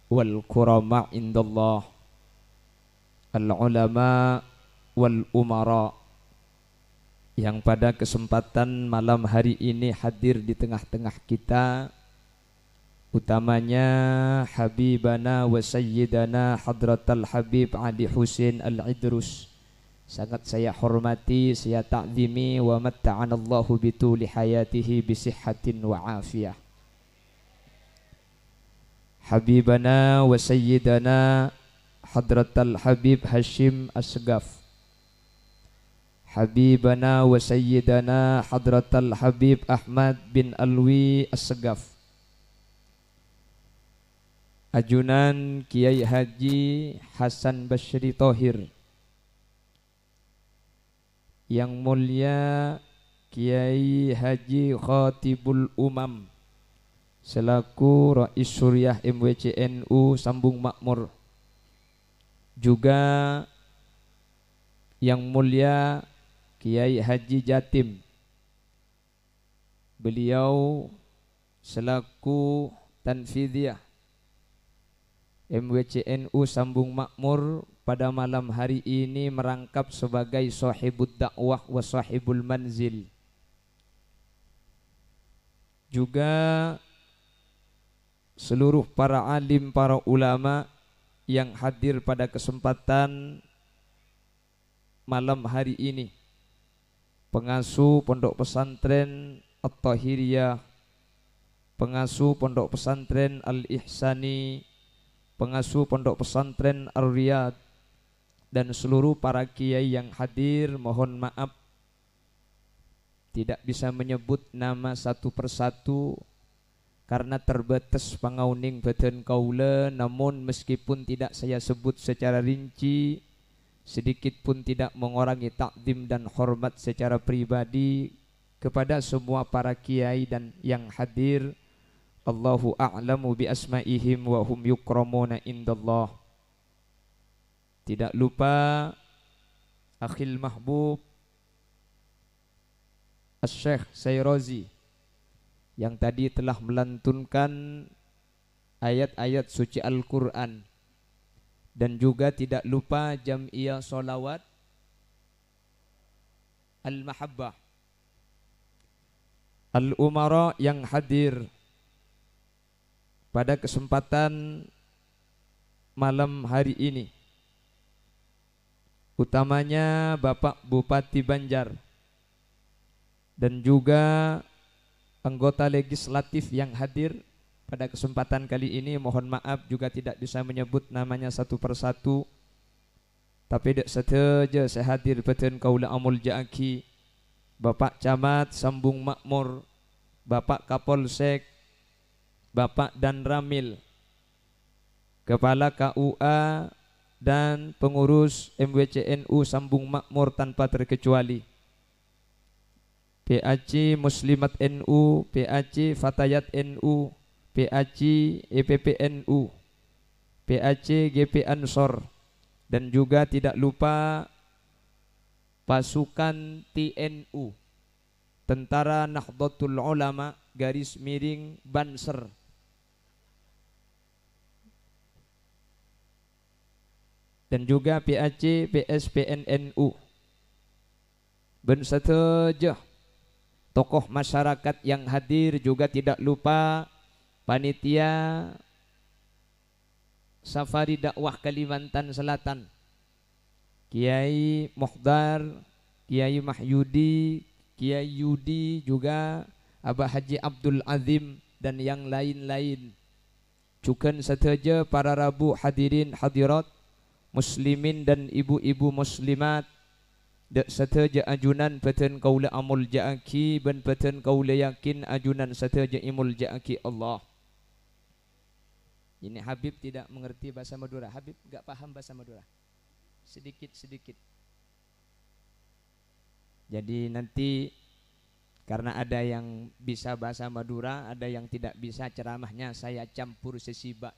wal kurama indallah, al ulama wal umara, yang pada kesempatan malam hari ini hadir di tengah-tengah kita, utamanya Habibana wa Sayyidana Hadratal Habib Adi Husin Al-Idrus. Sangat saya hormati, saya ta'zimi, wa matta'anallahu bituli hayatihi bisihhatin wa afiyah. Habibana wa Sayyidana Hadratal Habib Hashim Asgaf, Habibana wa Sayyidana Hadratal Habib Ahmad bin Alwi Asgaf, ajunan Kiai Haji Hasan Bashri Thohir, yang mulia Kiai Haji Khatibul Umam selaku Rais Suriah MWCNU Sambung Makmur, juga yang mulia Kiai Haji Jatim, beliau selaku Tanfidhiyah MWCNU Sambung Makmur pada malam hari ini merangkap sebagai sahibud dakwah wa sahibul manzil. Juga seluruh para alim, para ulama yang hadir pada kesempatan malam hari ini, pengasuh pondok pesantren At-Tahiriyah, pengasuh pondok pesantren Al-Ihsani, pengasuh pondok pesantren Ar-Riyad, dan seluruh para kiai yang hadir. Mohon maaf tidak bisa menyebut nama satu persatu karena terbatas pangauning badan kaula, namun meskipun tidak saya sebut secara rinci, sedikit pun tidak mengurangi takdim dan hormat secara pribadi kepada semua para kiai dan yang hadir. Allahu a'lamu bi asma'ihim wa hum yukramuna indallah. Tidak lupa akhil mahbub Asy-Syaikh Sayrozi yang tadi telah melantunkan ayat-ayat suci Al-Quran, dan juga tidak lupa Jam'iyah Sholawat Al-Mahabbah, Al-Umara yang hadir pada kesempatan malam hari ini, utamanya Bapak Bupati Banjar dan juga anggota legislatif yang hadir pada kesempatan kali ini. Mohon maaf juga tidak bisa menyebut namanya satu persatu, tapi dek saja saya hadir badan kaula amul jaaki, Bapak Camat Sambung Makmur, Bapak Kapolsek, Bapak Dan Ramil, Kepala KUA, dan pengurus MWCNU Sambung Makmur tanpa terkecuali, PAC Muslimat NU, PAC Fatayat NU, PAC EPP NU, PAC GP Ansor, dan juga tidak lupa pasukan TNU, Tentara Nahdlatul Ulama garis miring Banser, dan juga PAC PSPNNU, dan seterusnya tokoh masyarakat yang hadir. Juga tidak lupa panitia Safari Dakwah Kalimantan Selatan, Kiai Muhdar, Kiai Mahyudi, Kiai Yudi, juga Abah Haji Abdul Azim, dan yang lain-lain. Juga saja para rabu hadirin hadirat muslimin dan ibu-ibu muslimat, dek saja ajunan badan kaula amul jaaki ben badan kaula yakin ajunan saja imul jaaki Allah. Ini Habib tidak mengerti bahasa Madura. Habib enggak paham bahasa Madura, sedikit-sedikit. Jadi nanti karena ada yang bisa bahasa Madura, ada yang tidak bisa, ceramahnya saya campur sesibak.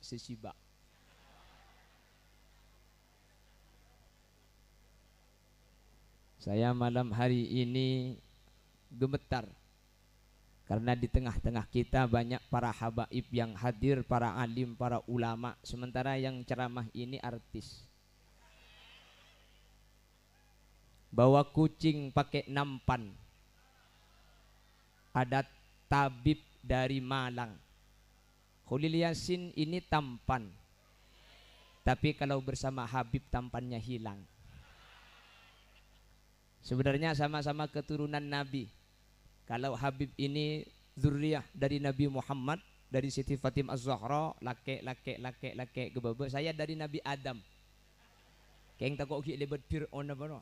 Saya malam hari ini gemetar Karena di tengah-tengah kita banyak para habaib yang hadir, para alim, para ulama. Sementara yang ceramah ini artis. Bawa kucing pakai nampan. Ada tabib dari Malang. Khalil Yasin ini tampan. Tapi kalau bersama Habib tampannya hilang. Sebenarnya sama-sama keturunan Nabi. Kalau Habib ini zuriyah dari Nabi Muhammad, dari Siti Fatimah Az-Zahra, laki gebebe. Saya dari Nabi Adam. Keng takok ki lebat Fir'aun apa no?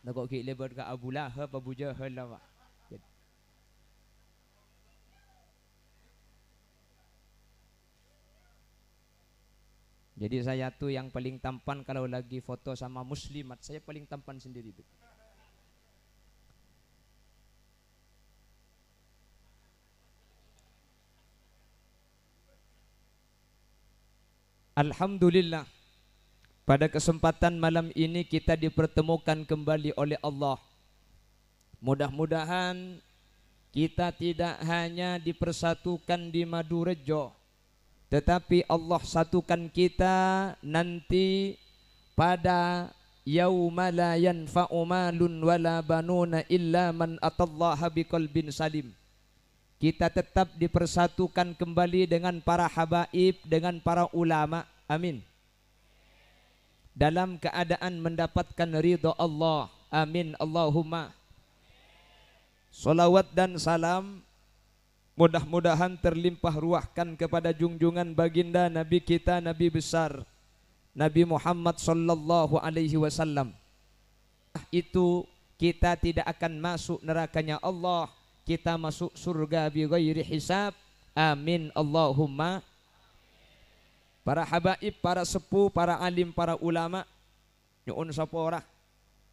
Takok ki lebat ka Abu Lahab, Abu Jahal apa. Jadi saya tuh yang paling tampan kalau lagi foto sama muslimat, saya paling tampan sendiri tuh. Alhamdulillah, pada kesempatan malam ini kita dipertemukan kembali oleh Allah. Mudah-mudahan kita tidak hanya dipersatukan di Madurejo, tetapi Allah satukan kita nanti pada yauma la yanfa'u malun wala banuna illa man atallaha biqalbin salim. Kita tetap dipersatukan kembali dengan para habaib, dengan para ulama. Amin. Dalam keadaan mendapatkan ridha Allah. Amin. Allahumma. Salawat dan salam mudah-mudahan terlimpah ruahkan kepada junjungan baginda Nabi kita, Nabi besar Nabi Muhammad sallallahu alaihi wasallam. Itu kita tidak akan masuk nerakanya Allah, kita masuk surga bi ghairi hisab. Amin Allahumma. Para habaib, para sepuh, para alim, para ulama, nyuun sapora.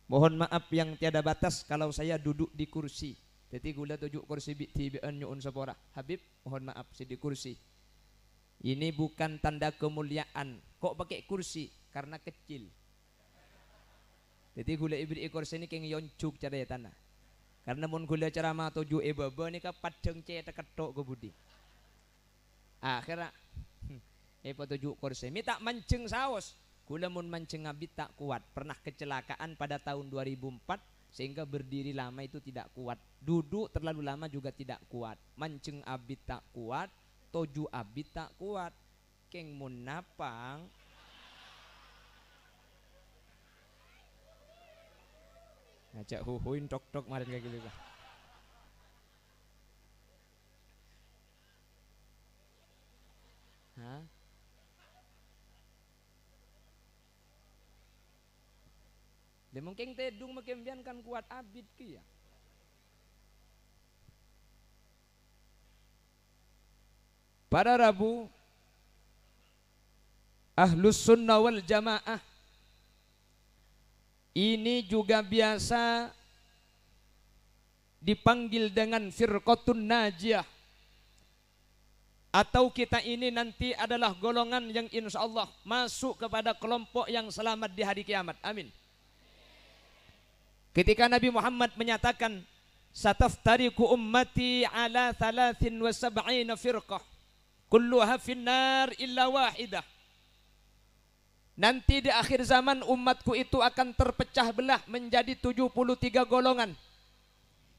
Mohon maaf yang tiada batas kalau saya duduk di kursi. Jadi gula tujuk kursi tibian nyuun sapora. Habib, mohon maaf si di kursi. Ini bukan tanda kemuliaan. Kok pakai kursi? Karena kecil. Jadi gula ibri kursi ini keng yoncuk cara ya tanah. Karena mun gula ceramah tujuh baba ni ka padeng cete ketok ke budi. Akhirnya tujuh kursi. Mi tak mancing saus. Gula mun mancing abit tak kuat. Pernah kecelakaan pada tahun 2004 sehingga berdiri lama itu tidak kuat. Duduk terlalu lama juga tidak kuat. Mancing abit tak kuat, tujuh abit tak kuat. Keng mun napang. Ngajak huhuin tok-tok kemarin kayak gitu. Hah? Dia mungkin tedung makembian kan kuat abid ki ya. Pada Rabu Ahlus Sunnah wal Jamaah ini juga biasa dipanggil dengan Firqatun Najiyah, atau kita ini nanti adalah golongan yang insya Allah masuk kepada kelompok yang selamat di hari kiamat. Amin. Ketika Nabi Muhammad menyatakan sataftariku ummati ala 73 firqah kulluha finnar illa wahidah. Nanti di akhir zaman umatku itu akan terpecah belah menjadi 73 golongan.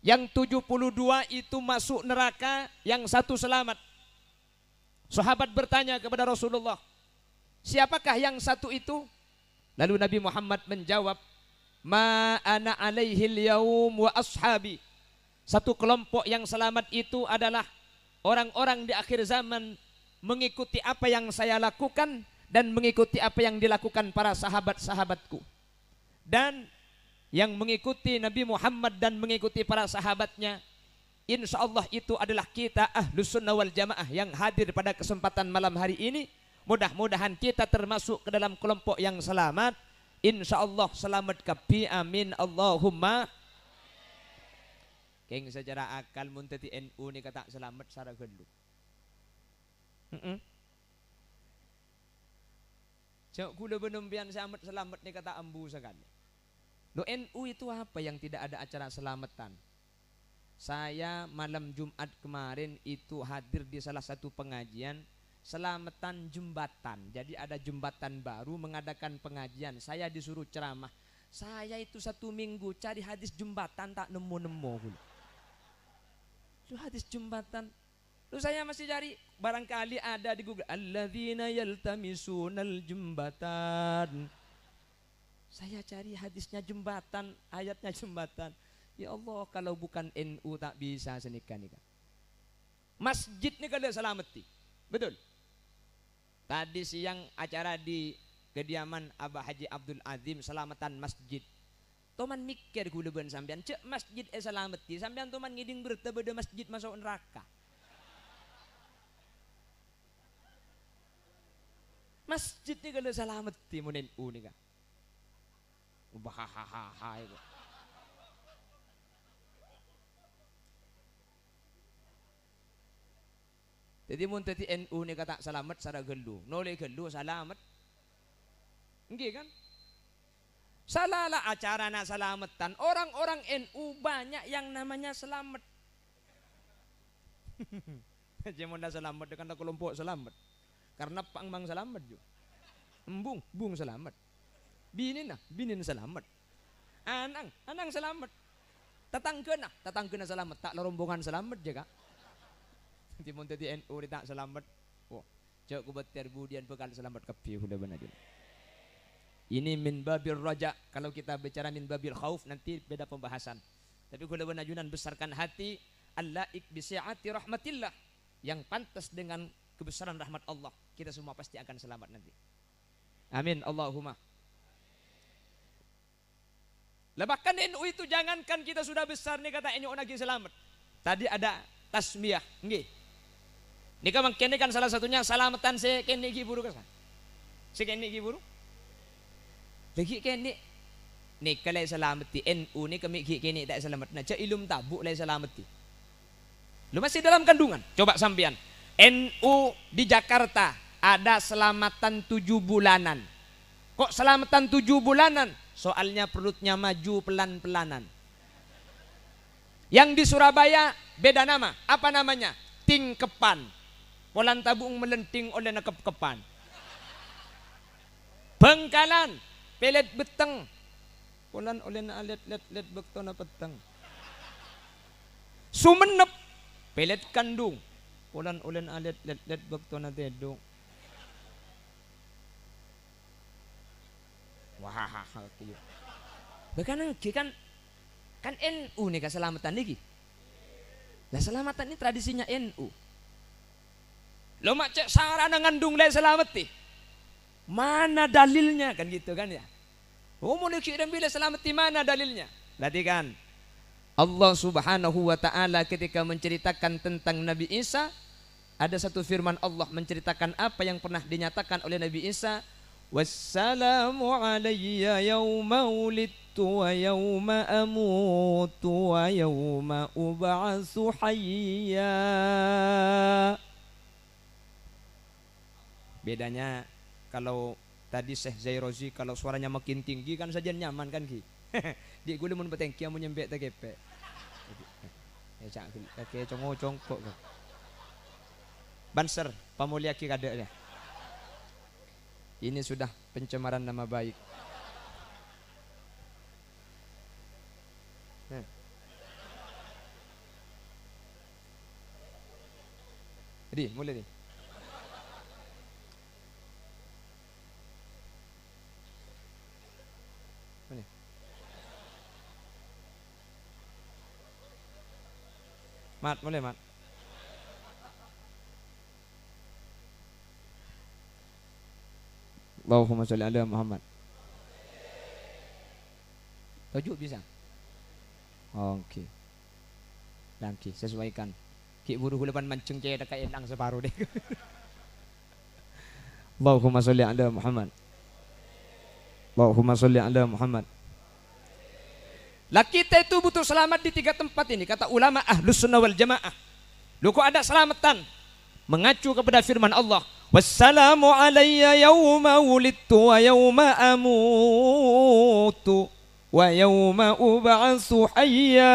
Yang 72 itu masuk neraka, yang satu selamat. Sahabat bertanya kepada Rasulullah, siapakah yang satu itu? Lalu Nabi Muhammad menjawab, ma ana alaihil yaum wa ashabi. Satu kelompok yang selamat itu adalah orang-orang di akhir zaman mengikuti apa yang saya lakukan dan mengikuti apa yang dilakukan para sahabat-sahabatku. Dan yang mengikuti Nabi Muhammad dan mengikuti para sahabatnya, insya Allah itu adalah kita Ahlus Sunnah wal Jamaah yang hadir pada kesempatan malam hari ini. Mudah-mudahan kita termasuk ke dalam kelompok yang selamat. Insya Allah selamat kapi. Amin Allahumma. Keng secara akal muntati NU ni kata selamat secara gelu. Cak kuda benempian selamat ni kata ambu sekali. Lo NU itu apa yang tidak ada acara selamatan? Saya malam Jumat kemarin itu hadir di salah satu pengajian selamatan jembatan. Jadi ada jembatan baru mengadakan pengajian. Saya disuruh ceramah. Saya itu 1 minggu cari hadis jembatan tak nemu-nemu. Itu hadis jembatan. Terus saya masih cari, barangkali ada di Google. Alladzina yaltamisunal jembatan. Saya cari hadisnya jembatan, ayatnya jembatan. Ya Allah, kalau bukan NU tak bisa senikah nikah. Masjid ni kalau selamati. Betul. Tadi siang acara di kediaman Abah Haji Abdul Azim selamatan masjid. Toman mikir kula ben sampean, cek masjid selamati, sampean toman ngiding bertebe masjid masuk neraka. Masjid ni kalau selamati mun NU ni kan. Bahahaha itu. Jadi mun tadi NU ni kata selamat sara gelu, noleh gelu selamat. Nggih kan? Salalah acara nak selamatan. Orang-orang NU banyak yang namanya selamat. Jangan dah selamat dengan kelompok selamat. Karena pang-mang selamat juga. Bung selamat. Binin selamat. Anang selamat. Tetangga selamat. Tak rombongan selamat je kak. Nanti mun tadi NU ni tak selamat. Oh, cak ku betir budian bekal selamat kepi udah benar juga. Ini min babil raja. Kalau kita bicara min babil khauf nanti beda pembahasan. Tapi kula benajunan besarkan hati allaik bisi'ati rahmatillah, yang pantas dengan kebesaran rahmat Allah. Kita semua pasti akan selamat nanti. Amin Allahumma. Bahkan NU itu jangankan kita sudah besar nih kata NU lagi selamat. Tadi ada tasmiyah, nggih. Ini kan kene kan salah satunya salamatan se kene iki buru kan. Se kene iki buru. Lagi kene nih kalau selamati NU nih kami kene tak selamat. Nah, cak ilum tabuk lai selamati. Lu masih dalam kandungan. Coba sampean. NU di Jakarta ada selamatan 7 bulanan. Kok selamatan 7 bulanan? Soalnya perutnya maju pelan-pelanan. Yang di Surabaya beda nama. Apa namanya? Tingkepan. Polan tabung melenting oleh nekep-kepan. Bengkalan. Pelet beteng. Polan oleh na let bekto na peteng. Sumenep. Pelet kandung. Polan oleh na let bekto na tedong. Wah, kiyo. Bahkan kan NU nih keselamatan nih. Lah selamatan ini tradisinya NU. Lo mak cek sarana ngandung lai selamat nih. Mana dalilnya kan gitu kan ya? Oh mau dikirim bila selamat di mana dalilnya? Berarti kan Allah Subhanahu wa taala ketika menceritakan tentang Nabi Isa, ada satu firman Allah menceritakan apa yang pernah dinyatakan oleh Nabi Isa. Wassalamu alayya yawma wulidtu wa yawma amutu wa yawma ub'atsu hayya. Bedanya kalau tadi Syekh Zairozi kalau suaranya makin tinggi kan saja nyaman kan ki. Di gue mun betengki amun nyembek tak kepe. Ya cak ke congok. Banser pamulia ki kadek ya. Ini sudah pencemaran nama baik. Jadi mulai nih. Mana? Mat, mulai mat. Allahumma sholli ala Muhammad. Tajuk bisa? Oke. Langki sesuaikan. Ki buru hulapan mancung caya dekat elang separuh deh. Allahumma sholli ala Muhammad. Allahumma sholli ala Muhammad. Lah kita itu butuh selamat di 3 tempat ini kata ulama Ahlus Sunnah wal Jamaah. Lu kok ada selamatan? Mengacu kepada firman Allah. Wassalamu alayya yawma wulidtu wa yawma amutu wa yawma ub'atsu hayya.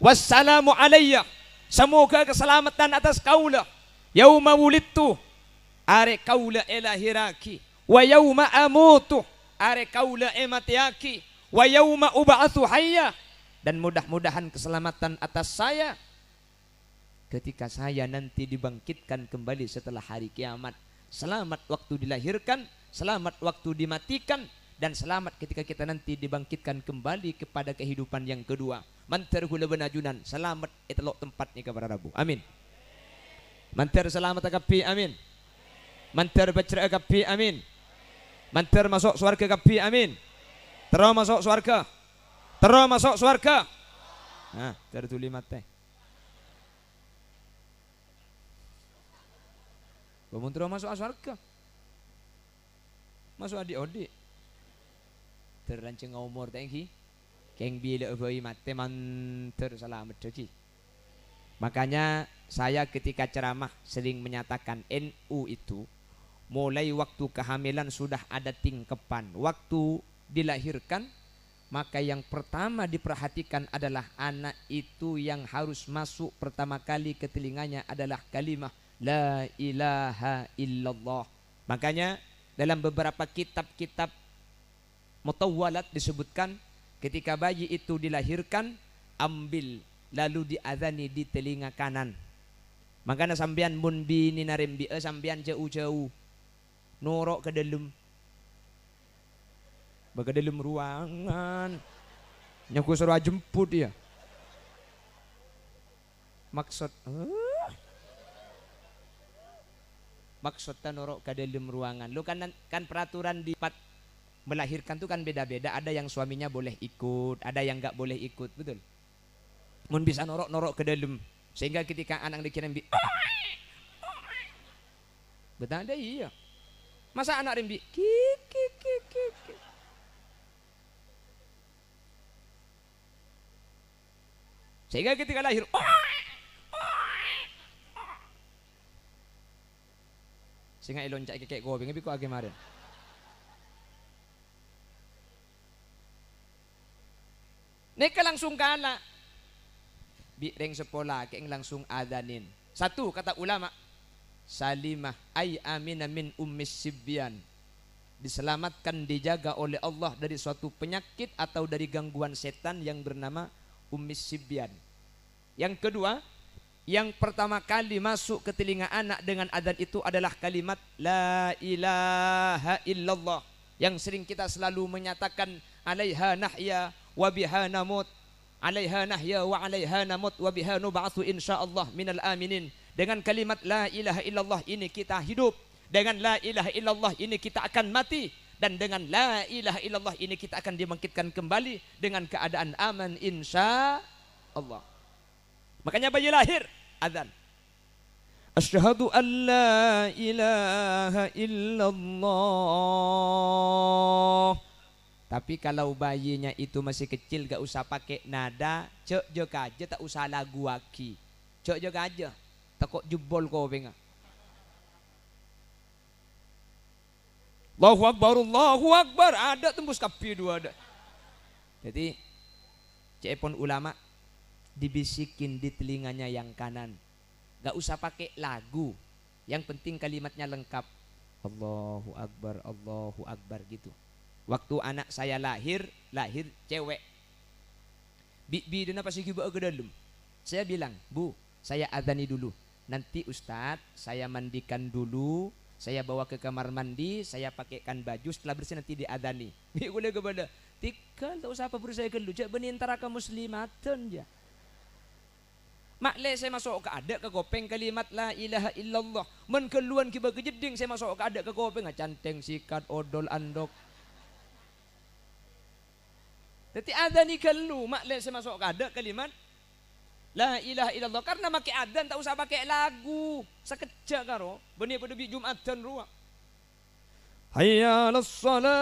Wassalamu alayya, semoga keselamatan atas kaulah. Yauma wulidtu, are kaula elahiraki. Wa yauma amutu, are kaula ematiaki. Wa yauma ub'atsu hayya, dan mudah-mudahan keselamatan atas saya ketika saya nanti dibangkitkan kembali setelah hari kiamat. Selamat waktu dilahirkan, selamat waktu dimatikan, dan selamat ketika kita nanti dibangkitkan kembali kepada kehidupan yang kedua. Mantar hula benajunan, selamat itelok tempatnya kepada Rabu. Amin. Mantar selamat akapi, amin. Mantar bercerai akapi, amin. Mantar masuk surga akapi, amin. Terus masuk surga. Terus masuk surga. Nah, tertuli mate. Bangun terus masuk surga. Masuk adik-adik. Terlanceng umur tengki. Keng bila bayi mate manter selamat rezeki. Makanya saya ketika ceramah sering menyatakan NU itu mulai waktu kehamilan sudah ada tingkepan. Waktu dilahirkan, maka yang pertama diperhatikan adalah anak itu yang harus masuk pertama kali ke telinganya adalah kalimah la ilaha illallah. Makanya dalam beberapa kitab-kitab mutawwalat disebutkan ketika bayi itu dilahirkan, ambil lalu diazani di telinga kanan. Makanya sambian mun bini narembi sambian jauh-jauh norok ke dalam ruangan. Nyaku suruh jemput dia. Maksudnya norok ke dalam ruangan. Lu kan peraturan di melahirkan tuh kan beda-beda. Ada yang suaminya boleh ikut, ada yang nggak boleh ikut, betul. Mun bisa norok ke dalam, sehingga ketika anak dikirim betul ada iya. Masa anak rimbi kik. Sehingga ketika lahir sehingga ilon cak kayak gobeng tapi kok age kemarin. Neka langsung kana. Bireng sepola keng langsung adanin. Satu kata ulama, salimah ay amina min ummis sibyan. Diselamatkan, dijaga oleh Allah dari suatu penyakit atau dari gangguan setan yang bernama ummis sibyan. Yang kedua, yang pertama kali masuk ke telinga anak dengan adzan itu adalah kalimat la ilaha illallah, yang sering kita selalu menyatakan alaiha nahya wa biha namut, alaiha nahya wa alaiha namut wa biha nub'atsu insyaallah minal aminin. Dengan kalimat la ilaha illallah ini kita hidup, dengan la ilaha illallah ini kita akan mati, dan dengan la ilaha illallah ini kita akan dibangkitkan kembali dengan keadaan aman insyaallah. Makanya bayi lahir adzan, asyhadu an la ilaha illallah. Tapi kalau bayinya itu masih kecil gak usah pakai nada, cek juga aja, tak usah lagu aki, cek juga aja, takut jebol kau benga. Allahu Akbar, ada tembus kapi dua ada. Jadi cepon ulama dibisikin di telinganya yang kanan, gak usah pakai lagu, yang penting kalimatnya lengkap. Allahu Akbar gitu. Waktu anak saya lahir cewek. Bibi dina pasti kiba ke dalam. Saya bilang, "Bu, saya adzani dulu. Nanti Ustadz saya mandikan dulu, saya bawa ke kamar mandi, saya pakaikan baju, setelah bersih nanti diadzani." Bi boleh kepada, "Tikal tak usah apa berusaha kelu, jak benih antara kaum muslimatan ja." Makle saya masuk ke ada ke gopeng kalimat la ilaha illallah. Men keluan kiba ke jeding saya masuk ke ada ke gopeng canteng sikat odol andok. Jadi adzan kelu makle saya masuk ke ada kalimat la ilaha illallah, karena pakai adzan tak usah pakai lagu. Sekejap karo benih pada bi Jumatan ruang. Hayya 'alas salat